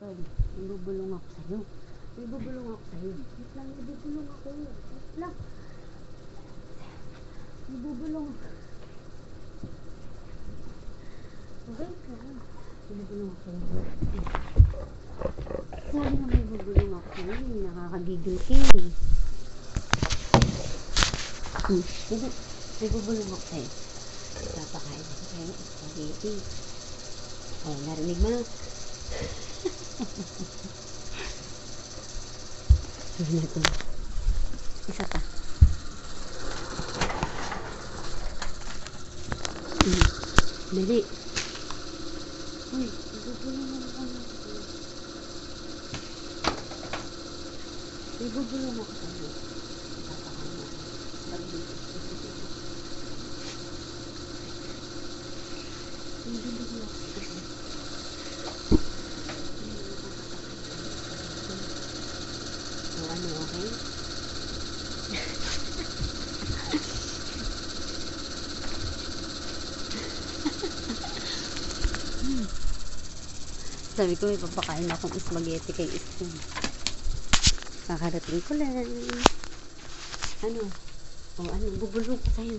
Tol, ibubulong ako sa'yo. Ibubulong ako sa'yo. Wait lang, ibubulong ako. Wait lang. Ibubulong ako. Wait lang. Ibubulong ako sa'yo. Sabi naman ibubulong ako sa'yo. Nakakagigil ka eh. Ibubulong ako sa'yo. Papakain ako sa'yo. Spaghetti. Oh, narinig mo? Sabi natin. Isa pa. Dali. Uy, ibubulong ako sa'yo. Ibubulong ako sa'yo. Papakain ako. Spaghetti. Ibubulong ako sa'yo. Ano, okay? Sabi ko may papakain akong spaghetti kay Spoon. Kakarating ko lang. Ano? O ano, bubulong ko sa'yo.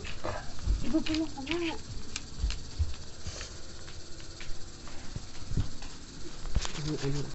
Ibubulong ka nga. Ano?